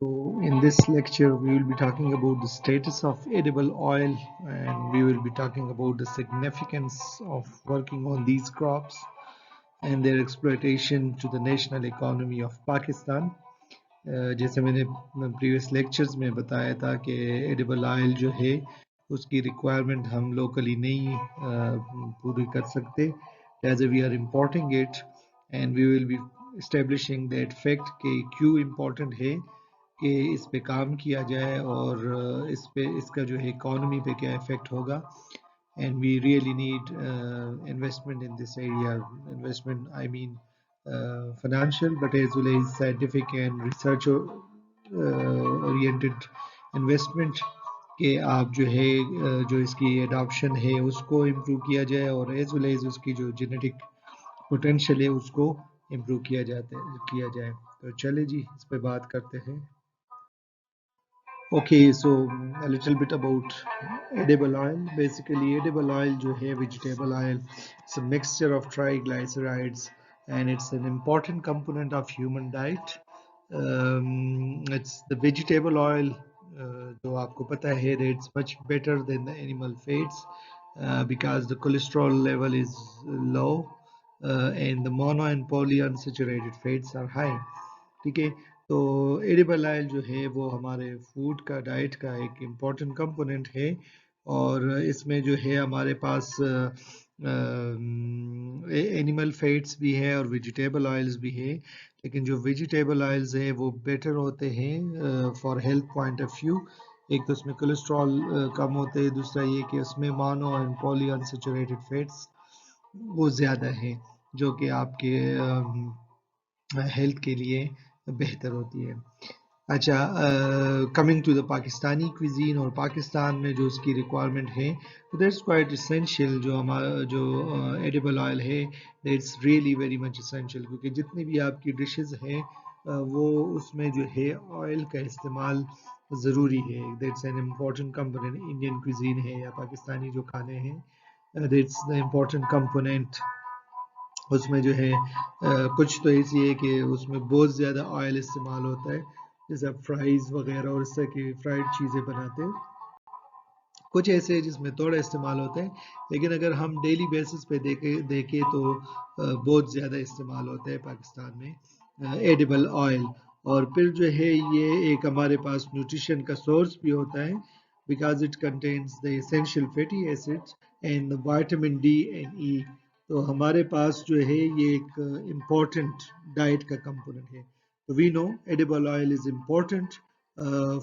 So in this lecture, we will be talking about the status of edible oil, and we will be talking about the significance of working on these crops and their exploitation to the national economy of Pakistan. जैसे मैंने previous lectures में बताया था कि edible oil जो है उसकी requirement हम locally नहीं पूरी कर सकते, as we are importing it, and we will be establishing that fact कि क्यों important है कि इस पे काम किया जाए और इस पे इसका जो है इकोनॉमी पे क्या इफेक्ट होगा. And we really need investment in this area. Investment, I mean financial, but as well as scientific and research oriented investment, कि आप जो है जो इसकी adoption है उसको improve किया जाए और as well as उसकी जो genetic potential है उसको improve किया जाए. तो चले जी इस पे बात करते हैं. Okay, so a little bit about edible oil. Basically, edible oil जो है vegetable oil, it's a mixture of triglycerides and it's an important component of human diet. It's the vegetable oil जो आपको पता है that it's much better than the animal fats because the cholesterol level is low and the mono and polyunsaturated fats are high. ठीक है. तो edible oil जो है वो हमारे फूड का डाइट का एक इम्पॉर्टेंट कंपोनेंट है और इसमें जो है हमारे पास एनिमल फैट्स भी है और वेजिटेबल ऑयल्स भी है, लेकिन जो वेजिटेबल ऑयल्स है वो बेटर होते हैं for health point of view. एक तो उसमें कोलेस्ट्रॉल कम होते हैं, दूसरा ये कि उसमें mono and poly unsaturated fats वो ज़्यादा हैं जो कि आपके हेल्थ के लिए बेहतर होती है. अच्छा, coming to the Pakistani cuisine और पाकिस्तान में जो उसकी रिक्वायरमेंट है, तो दैट्स क्वाइट इसेंशियल. जो हमारा जो एडिबल ऑयल है that's really very much essential, क्योंकि जितनी भी आपकी डिशेस हैं वो उसमें जो है ऑयल का इस्तेमाल ज़रूरी है. That's an important component. Indian cuisine है या पाकिस्तानी जो खाने हैं, दैट्स द इम्पॉर्टेंट कंपोनेंट. उसमें जो है कुछ तो ऐसी है कि उसमें बहुत ज़्यादा ऑयल इस्तेमाल होता है, जैसे आप फ्राइज़ वगैरह और इस तरह की फ्राइड चीज़ें बनाते हैं. कुछ ऐसे है जिसमें थोड़ा इस्तेमाल होता है, लेकिन अगर हम डेली बेसिस पे देखें तो बहुत ज़्यादा इस्तेमाल होता है पाकिस्तान में एडिबल ऑयल. और फिर जो है ये एक हमारे पास न्यूट्रिशन का सोर्स भी होता है because it contains the essential fatty acids and vitamin D and E. तो हमारे पास जो है ये एक इम्पॉर्टेंट डाइट का कंपोनेंट है. तो we know edible oil is important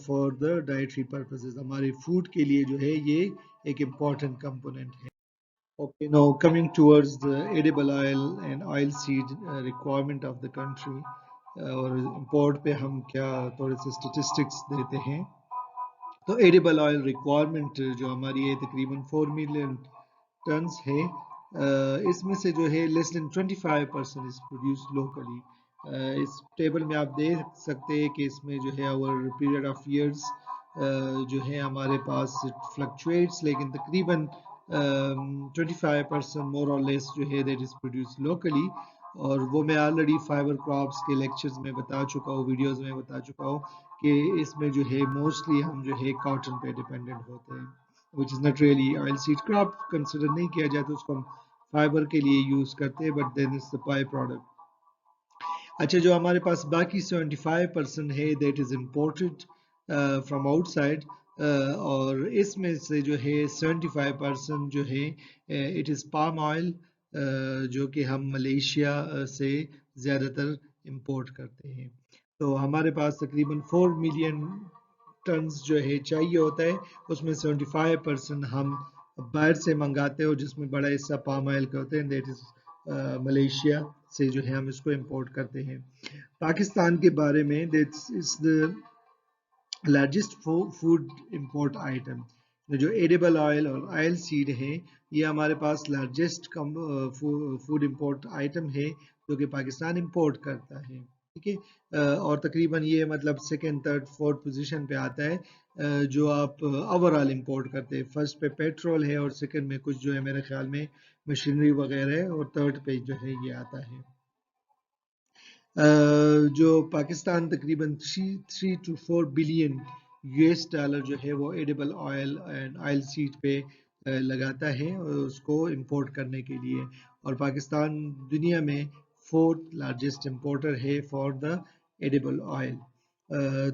for the dietary purposes. हमारे फूड के लिए जो है ये एक इम्पॉर्टेंट कंपोनेंट है. Okay, now coming towards the edible oil and oilseed requirement of the country, और import पे हम क्या थोड़े से statistics देते हैं. तो edible oil requirement जो हमारी है तकरीबन 4 million tons है. इसमें से जो है less than 25% is produced locally. इस टेबल में आप देख सकते हैं कि इसमें जो है over period of years जो है हमारे पास it fluctuates, लेकिन तकरीबन 25% मोर और लेस जो है दैट इज प्रोड्यूस लोकली. और वो मैं ऑलरेडी फाइबर क्रॉप्स के लेक्चर्स में बता चुका हूँ, वीडियोस में बता चुका हूँ कि इसमें जो है मोस्टली हम जो है कॉटन पे डिपेंडेंट होते हैं, which is not really oil seed crop consider नहीं किया जाए तो उसको हम फाइबर के लिए यूज़ करते हैं, but then it's the by product. अच्छा, जो हमारे पास बाकी 75% है that is imported from outside, और इसमें से जो है 75% जो है इट इज़ पाम ऑयल जो कि हम मलेशिया से ज़्यादातर इंपोर्ट करते हैं. तो हमारे पास तकरीबन 4 मिलियन टन्स जो है चाहिए होता है, उसमें 75% हम बाहर से मंगाते हो जिसमें बड़ा हिस्सा पाम ऑयल का होता है, दैट इज़ मलेशिया से जो है हम इसको इंपोर्ट करते हैं. पाकिस्तान के बारे में that's is the largest food import item. जो एडिबल ऑयल और ऑयल सीड है ये हमारे पास लार्जेस्ट फूड इंपोर्ट आइटम है जो कि पाकिस्तान इंपोर्ट करता है. ठीक है, और तकरीबन ये मतलब सेकंड थर्ड फोर्थ पोजीशन पे आता है जो आप ओवरऑल इंपोर्ट करते हैं. फर्स्ट पे पेट्रोल है और सेकंड में कुछ जो है मेरे ख्याल में मशीनरी वगैरह है और थर्ड पे जो है ये आता है. جو پاکستان تقریباً 3 to 4 بلین US$ جو ہے وہ edible oil and oil seed پہ لگاتا ہے اور اس کو امپورٹ کرنے کے لیے، اور پاکستان دنیا میں 4th لارجسٹ امپورٹر ہے فار دا ایڈیبل آئل.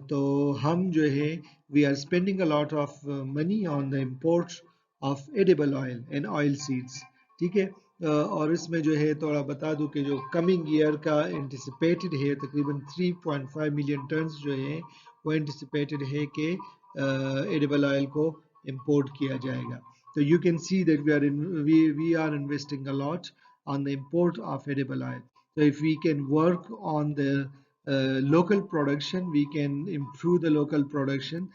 تو ہم جو ہے we are spending a lot of money on the import of edible oil and oil seeds. ٹھیک ہے، اور اس میں جو ہے تھوڑا بتا دوں کہ جو کمنگ ایئر کا انٹیسپیٹڈ ہے تقریباً 3.5 ملین ٹنز جو ہے وہ انٹیسپیٹڈ ہے کہ ایڈیبل آئل کو امپورٹ کیا جائے گا. تو you can see that we are investing a lot on the import of edible oil. So if we can work on the local production, we can improve the local production,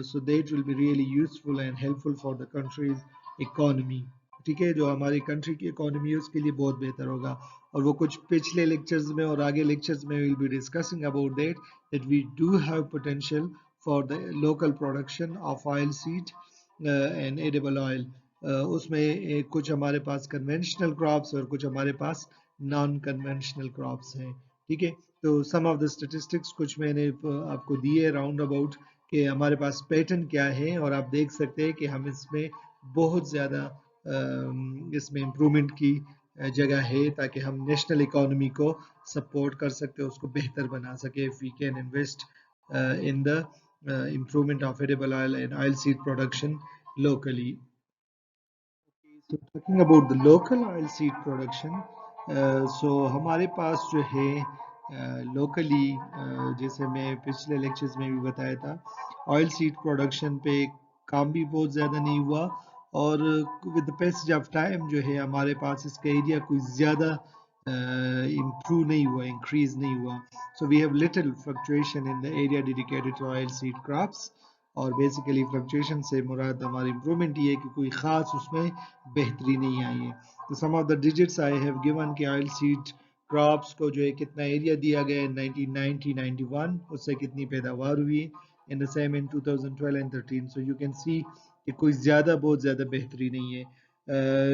so that will be really useful and helpful for the country's economy. ٹھیک ہے، جو ہماری country کی economy ہے اس کے لیے بہت بہتر ہوگا. اور وہ کچھ پچھلے لیکچرز میں اور آگے لیکچرز میں we'll be discussing about that we do have potential for the local production of oil seed and edible oil. اس میں کچھ ہمارے پاس کنونشنل کراپس اور کچھ ہمارے پاس نان کنونشنل کراپس ہیں. ٹھیک ہے، تو سم آف دا اسٹیٹسٹکس کچھ میں نے آپ کو دیے راؤنڈ اباؤٹ کہ ہمارے پاس پیٹرن کیا ہے، اور آپ دیکھ سکتے ہیں کہ ہم اس میں بہت زیادہ اس میں امپرومنٹ کی جگہ ہے تاکہ ہم نیشنل اکانومی کو سپورٹ کر سکتے، اس کو بہتر بنا سکے. if we can invest in the improvement of edible oil and oil seed production locally. So talking about the local oil seed production, so ہمارے پاس جو ہے لوکلی جیسے میں پچھلے لیکچرز میں بھی بتایا تھا آئل سیڈ پروڈکشن پہ کام بھی بہت زیادہ نہیں ہوا، اور with the passage of time جو ہے ہمارے پاس اس کا ایریا کوئی زیادہ امپروو نہیں ہوا، انکریز نہیں ہوا. So we have little fluctuation in the area dedicated to oil seed crops, اور بیسیکلی فلکچویشن سے مراد ہماری امپرومنٹ یہ ہے کہ کوئی خاص اس میں بہتری نہیں آئی ہے. تو some of the digits I have given کہ آئل سیڈ کراپس کو جو ہے کتنا ایریا دیا گیا ہے 1990-91، اس سے کتنی پیداوار ہوئی in the same in 2012 and 13. so you can see کہ کوئی زیادہ بہت زیادہ بہتری نہیں ہے.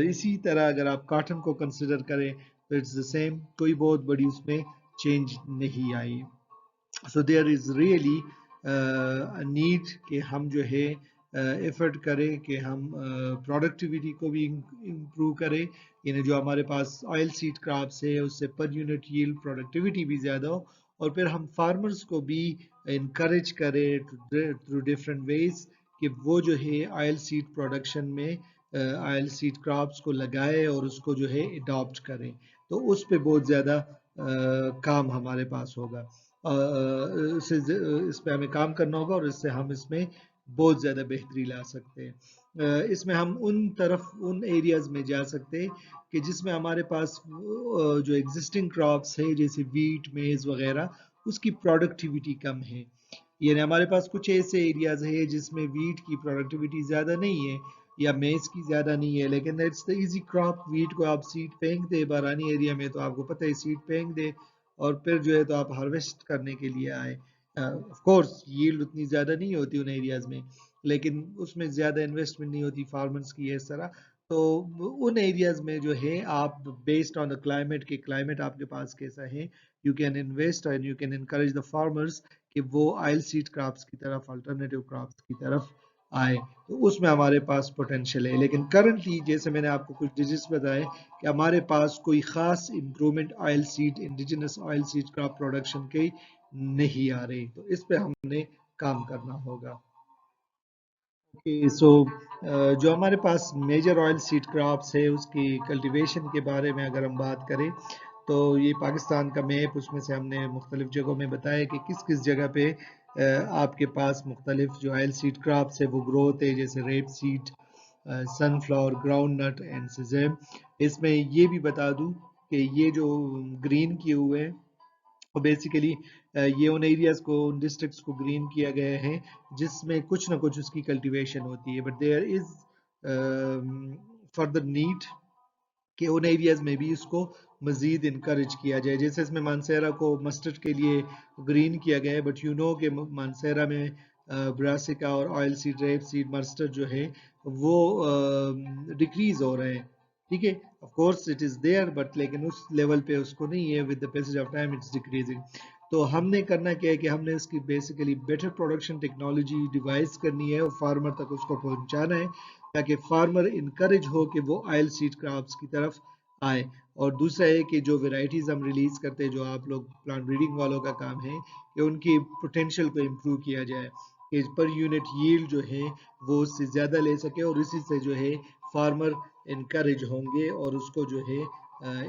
اسی طرح اگر آپ کاٹن کو کنسیڈر کریں تو اٹس دا سیم، کوئی بہت بڑی اس میں چینج نہیں آئی. so there is really a need کہ ہم جو ہے ایفرٹ کریں کہ ہم پروڈکٹیوٹی کو بھی امپروو کریں، یعنی جو ہمارے پاس آئل سیڈ کراپس ہے اس سے پر یونٹ ییلڈ پروڈکٹیوٹی بھی زیادہ ہو، اور پھر ہم فارمرز کو بھی انکریج کریں تھرو ڈفرینٹ ویز کہ وہ جو ہے آئل سیڈ پروڈکشن میں آئل سیڈ کراپس کو لگائے اور اس کو جو ہے اڈاپٹ کریں. تو اس پہ بہت زیادہ کام ہمارے پاس ہوگا، اس پہ ہمیں کام کرنا ہوگا، اور اس سے ہم اس میں بہت زیادہ بہتری لا سکتے ہیں. اس میں ہم ان ایریاز میں جا سکتے ہیں کہ جس میں ہمارے پاس جو ایگزسٹنگ کراپس ہے جیسے ویٹ، میز وغیرہ، اس کی پروڈکٹیوٹی کم ہے. یعنی ہمارے پاس کچھ ایسے ایریاز ہیں جس میں ویٹ کی پروڈکٹیوٹی زیادہ نہیں ہے یا میز کی زیادہ نہیں ہے، لیکن it's the easy crop. Wheat کو آپ سیڈ پھینک دے بارانی ایریا میں تو آپ کو پتہ ہے سیڈ پھینک دے اور پھر جو ہے تو آپ ہارویسٹ کرنے کے لیے آئے. آف کورس ییلڈ اتنی زیادہ نہیں ہوتی ان ایریاز میں، لیکن اس میں زیادہ انویسٹمنٹ نہیں ہوتی فارمرز کی اس طرح. تو ان ایریاز میں جو ہے آپ بیسڈ آن دا کلائمیٹ کہ کلائمیٹ آپ کے پاس کیسا ہے، you can invest and you can encourage the farmers کہ وہ آئل سیڈ کراپس کی طرف، الٹرنیٹیو کراپس کی طرف آئے. تو اس میں ہمارے پاس پوٹینشیل ہے. لیکن کرنٹلی جیسے میں نے آپ کو کچھ ڈیجٹس بتائے کہ ہمارے پاس کوئی خاص improvement oil seed, indigenous oil seed crop production کے نہیں آ رہی، تو اس پہ ہم نے کام کرنا ہوگا. سو جو ہمارے پاس میجر آئل سیڈ کراپس ہے اس کی کلٹیویشن کے بارے میں اگر ہم بات کریں تو یہ پاکستان کا میپ، اس میں سے ہم نے مختلف جگہوں میں بتایا کہ کس کس جگہ پہ آپ کے پاس مختلف جو آئل سیڈ کراپس ہے وہ گرو ہوتے ہیں، جیسے rapeseed, sunflower, groundnut and sesame. اس میں یہ بھی بتا دوں کہ یہ جو گرین کیے ہوئے ہیں بیسیکلی یہ ان ایریاز کو، ان ڈسٹرکٹس کو گرین کیا گیا ہے جس میں کچھ نہ کچھ اس کی کلٹیویشن ہوتی ہے، but there is further need کہ ان ایریاز میں بھی اس کو مزید انکریج کیا جائے. جیسے اس میں مانسیرا کو مسٹرڈ کے لیے گرین کیا گیا ہے، بٹ یو نو کہ مانسیرا میں براسیکا اور oil seed, rape seed, mustard جو ہے وہ ڈیکریز ہو رہے ہیں. ठीक है, of course it is there but लेकिन उस लेवल पे उसको नहीं है, with the passage of time it's decreasing. तो हमने करना क्या है कि हमने इसकी basically better production technology devise करनी है और फार्मर तक उसको पहुंचाना है, ताकि फार्मर इनकरेज हो कि वो ऑयल सीड क्रॉप्स की तरफ आए। और दूसरा है कि जो वेराइटीज़ हम रिलीज करते हैं, जो आप लोग प्लांट ब्रीडिंग वालों का काम है कि उनकी पोटेंशियल को इम्प्रूव किया जाए, कि पर यूनिट यील्ड जो है वो उससे ज़्यादा ले सके, और इसी से जो है फार्मर इनकरेज होंगे और उसको जो है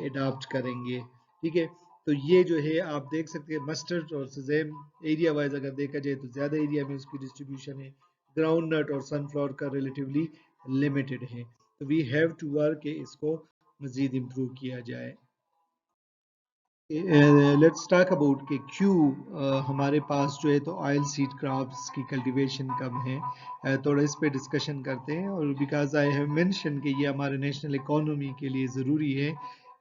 अडॉप्ट करेंगे। ठीक है, तो ये जो है आप देख सकते हैं मस्टर्ड और सेज़ेम एरिया वाइज अगर देखा जाए तो ज़्यादा एरिया में उसकी डिस्ट्रीब्यूशन है, ग्राउंड नट और सनफ्लावर का रिलेटिवली लिमिटेड है। तो वी हैव टू वर्क कि इसको मज़ीद इम्प्रूव किया जाए। लेट्स टॉक अबाउट कि क्यों हमारे पास जो है तो ऑयल सीड क्रॉप्स की कल्टीवेशन कम है। थोड़ा इस पे डिस्कशन करते हैं, और बिकॉज आई हैव मेंशन कि ये हमारे नेशनल इकोनॉमी के लिए ज़रूरी है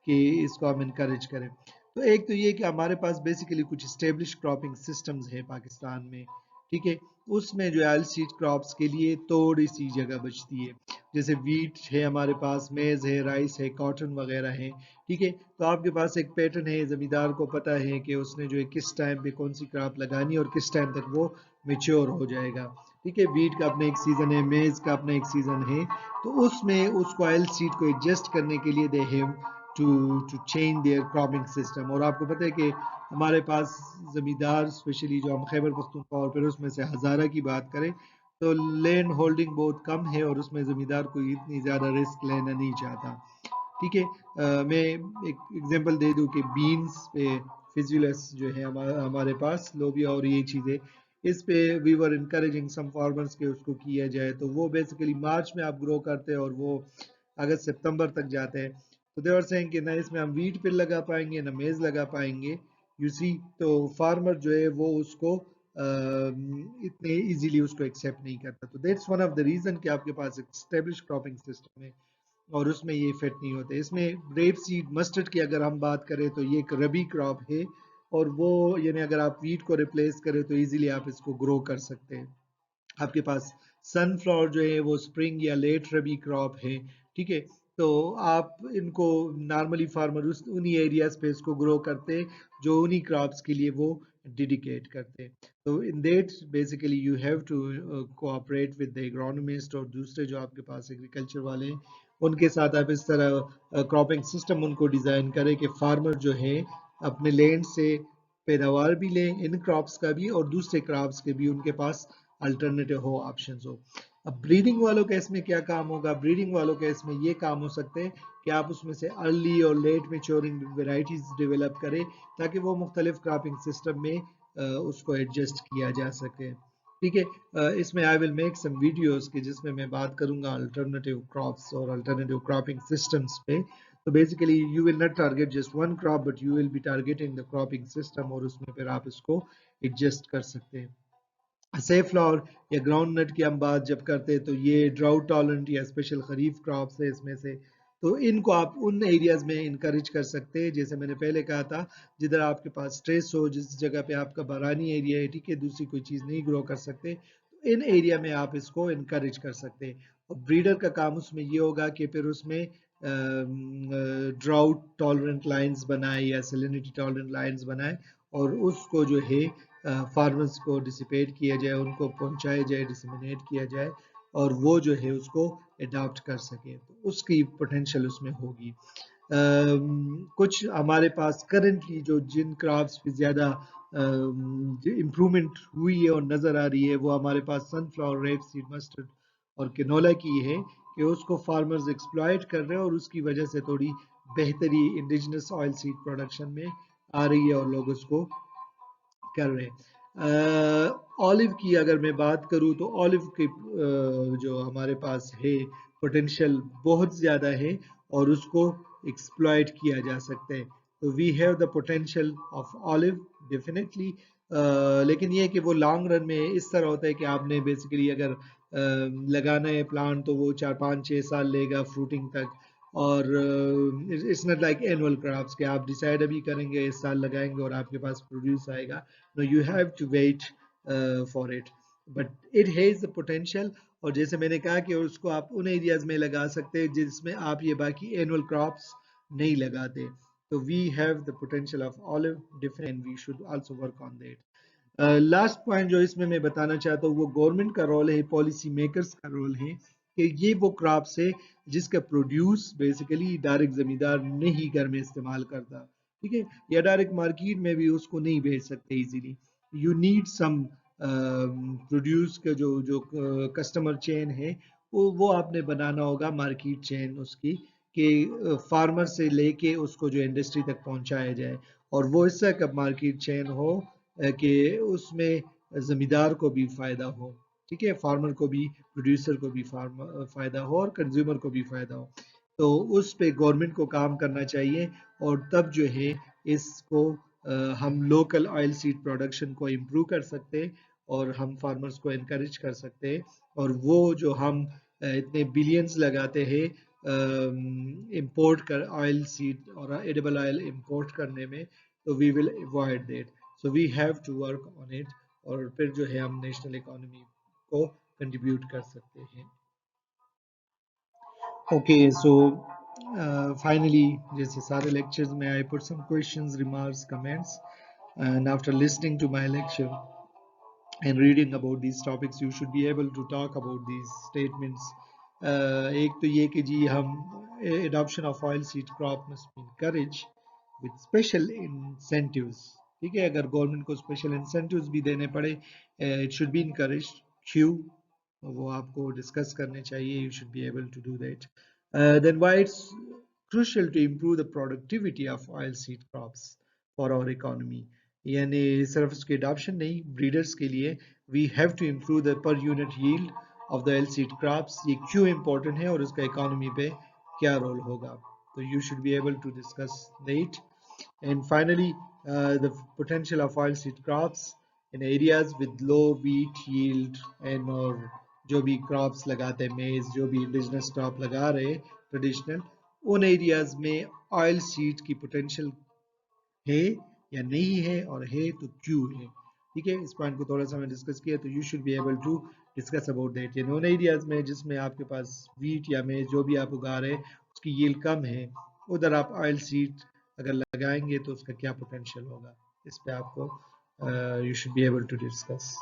कि इसको हम इनकरेज करें। तो एक तो ये कि हमारे पास बेसिकली कुछ इस्टेब्लिश क्रॉपिंग सिस्टम्स है पाकिस्तान में। ठीक है, उसमें जो ऑयल सीड क्रॉप्स के लिए थोड़ी सी जगह बचती है, जैसे वीट है हमारे पास, मेज़ है, राइस है, कॉटन वगैरह है। ठीक है, तो आपके पास एक पैटर्न है, ज़मींदार को पता है कि उसने जो है किस टाइम पे कौन सी क्रॉप लगानी है और किस टाइम तक वो मेच्योर हो जाएगा। ठीक है, वीट का अपना एक सीज़न है, मेज़ का अपना एक सीज़न है, तो उसमें उसको ऑयल सीड को एडजस्ट करने के लिए they have to to change their cropping system. और आपको पता है कि हमारे पास ज़मींदार स्पेशली जो हम खैबर पख्तूनख्वा और फिर उसमें से हज़ारा की बात करें तो लैंड होल्डिंग बहुत कम है, और उसमें ज़मींदार कोई इतनी ज़्यादा रिस्क लेना नहीं चाहता। ठीक है, मैं एक एग्जांपल दे दूं कि बीन्स पे फिजुलस जो है हमारे पास लोबिया और ये चीज़ें, इस पे we were encouraging some farmers के उसको किया जाए, तो वो बेसिकली मार्च में आप ग्रो करते हैं और वो अगस्त सितंबर तक जाते हैं। तो दे आर सेइंग कि ना इसमें हम वीट पे लगा पाएंगे ना मेज़ लगा पाएंगे, यू सी। तो फार्मर जो है वो उसको इतने इजीली उसको एक्सेप्ट नहीं करता। तो that's one of the reason कि आपके पास एक स्टेब्लिश क्रॉपिंग सिस्टम है और उसमें ये इफेक्ट नहीं होते। इसमें रेप सीड मस्टर्ड की अगर हम बात करें तो ये एक रबी क्रॉप है, और वो यानी अगर आप वीट को रिप्लेस करें तो इजीली आप इसको ग्रो कर सकते हैं। आपके पास सनफ्लावर जो है वो स्प्रिंग या लेट रबी क्रॉप है। ठीक है, तो आप इनको नॉर्मली फार्मर उस उन्हीं एरियाज पे इसको ग्रो करते हैं जो उन्हीं क्रॉप्स के लिए वो डेडिकेट करते हैं। तो in that basically you have to cooperate with the agronomist और दूसरे जो आपके पास एग्रीकल्चर वाले हैं, उनके साथ आप इस तरह क्रॉपिंग सिस्टम उनको डिज़ाइन करें कि फार्मर जो है अपने लैंड से पैदावार भी लें, इन क्रॉप्स का भी और दूसरे क्रॉप्स के भी उनके पास अल्टरनेटिव हो, ऑप्शंस हो। अब ब्रीडिंग वालों का इसमें क्या काम होगा? ब्रीडिंग वालों का इसमें ये काम हो सकते हैं कि आप उसमें से अर्ली और लेट मेच्योरिंग वेराइटीज डेवलप करें, ताकि वो मुख्तलिफ क्रॉपिंग सिस्टम में उसको एडजस्ट किया जा सके। ठीक है, इसमें I will make some videos कि जिसमें मैं बात करूंगा अल्टरनेटिव क्रॉप्स और अल्टरनेटिव क्रॉपिंग सिस्टम्स पे। तो basically you will not target just one crop, but you will be targeting the cropping system, और उसमें फिर आप इसको एडजस्ट कर सकते हैं। सेफ फ्लावर या ग्राउंड नट की हम बात जब करते हैं तो ये ड्राउट टॉलरेंट या स्पेशल खरीफ क्रॉप्स है इसमें से। तो इनको आप उन एरियाज में इंकरेज कर सकते हैं, जैसे मैंने पहले कहा था, जिधर आपके पास स्ट्रेस हो, जिस जगह पे आपका बारानी एरिया है, ठीक है, दूसरी कोई चीज़ नहीं ग्रो कर सकते, तो इन एरिया में आप इसको इंकरेज कर सकते हैं। और ब्रीडर का काम उसमें ये होगा कि फिर उसमें ड्राउट टॉलरेंट लाइंस बनाए या सैलिनिटी टॉलरेंट लाइंस बनाए, और उसको जो है फार्मर्स को डिसिपेट किया जाए, उनको पहुंचाया जाए, डिसमिनेट किया जाए, और वो जो है उसको अडॉप्ट कर सके, तो उसकी पोटेंशियल उसमें होगी। कुछ हमारे पास करंटली जो जिन क्रॉप्स पे ज़्यादा इम्प्रूवमेंट हुई है और नज़र आ रही है, वो हमारे पास सनफ्लावर, रेपसीड, मस्टर्ड और कैनोला की है, कि उसको फार्मर्स एक्सप्लॉइट कर रहे हैं और उसकी वजह से थोड़ी बेहतरी इंडिजिनस ऑयल सीड प्रोडक्शन में आ रही है और लोग उसको कर रहे हैं। ऑलिव की अगर मैं बात करूं तो ऑलिव के जो हमारे पास है पोटेंशियल बहुत ज़्यादा है और उसको एक्सप्लॉइट किया जा सकता है। तो we have the potential of olive definitely, लेकिन ये है कि वो लॉन्ग रन में इस तरह होता है कि आपने बेसिकली अगर लगाना है प्लांट तो वो 4 5 6 साल लेगा फ्रूटिंग तक, और it's not like annual crops कि आप डिसाइड अभी करेंगे इस साल लगाएंगे और आपके पास प्रोड्यूस आएगा। No, you have to wait for it. But it has the potential. اور جیسے میں نے کہا کہ اس کو آپ ان ایریاز میں لگا سکتے ہیں جس میں آپ یہ باقی اینول کراپس نہیں لگاتے. تو we have the potential of olive different and we should also work on that. Last point جو اس میں بتانا چاہتا ہوں وہ گورنمنٹ کا رول ہے, پالیسی میکرز کا رول ہے کہ یہ وہ کراپس ہے جس کا پروڈیوس بیسیکلی ڈائریکٹ زمیندار نہیں گھر میں استعمال کرتا, ٹھیک ہے, یا ڈائریکٹ مارکیٹ میں بھی اس کو نہیں بھیج سکتے easily. You need some produce کا جو کسٹمر چین ہے وہ آپ نے بنانا ہوگا, مارکیٹ چین اس کی, کہ فارمر سے لے کے اس کو جو انڈسٹری تک پہنچایا جائے. اور وہ اس سے کب مارکیٹ چین ہو کہ اس میں زمیندار کو بھی فائدہ ہو, ٹھیک ہے, فارمر کو بھی, پروڈیوسر کو بھی فائدہ ہو, اور کنزیومر کو بھی فائدہ ہو. تو اس پہ گورنمنٹ کو کام کرنا چاہیے, اور تب جو ہے اس کو ہم لوکل آئل سیڈ پروڈکشن کو امپروو کر سکتے, اور ہم فارمرز کو انکریج کر سکتے. اور وہ جو ہم اتنے بلینز لگاتے ہیں امپورٹ کر آئل سیڈ اور ایڈیبل آئل امپورٹ کرنے میں, تو we will avoid that. So we have to work on it, اور پھر جو ہے ہم نیشنل اکانومی کو کنٹریبیوٹ کر سکتے ہیں. اوکے, سو فائنلی جیسے سارے لیکچرز میں I put some questions, remarks, comments, and after listening to my lecture and reading about these topics you should be able to talk about these statements. ایک تو یہ کہ جی ہم adoption of oil seed crop must be encouraged with special incentives, ٹھیک ہے, اگر government کو special incentives بھی دینے پڑے it should be encouraged. کیوں, وہ آپ کو ڈسکس کرنے چاہیے, you should be able to do that. Then why it's crucial to improve the productivity of oilseed crops for our economy. یعنی صرف اس کی adoption نہیں, breeders کے لیے we have to improve the per unit yield of the oilseed crops. یہ کیوں important ہے اور اس کا economy پہ کیا رول ہوگا, تو you should be able to discuss that. And finally, the potential of oilseed crops in areas with low wheat yield and or جو بھی کراپس لگاتے ہیں, میز, جو بھی انڈیجنس کراپ لگا رہے ٹریڈیشنل, ان ایریاز میں آئل سیڈ کی پوٹینشیل ہے یا نہیں ہے, اور ہے تو کیوں ہے, ٹھیک ہے. اس پوائنٹ کو تھوڑا سا میں ڈسکس کیا, تو you should be able to discuss about that. یعنی ان ایریاز میں جس میں آپ کے پاس ویٹ یا میز جو بھی آپ اگا رہے اس کی ییلڈ کم ہے, ادھر آپ آئل سیڈ اگر لگائیں گے تو اس کا کیا پوٹینشیل ہوگا, اس پہ آپ کو you should be able to discuss.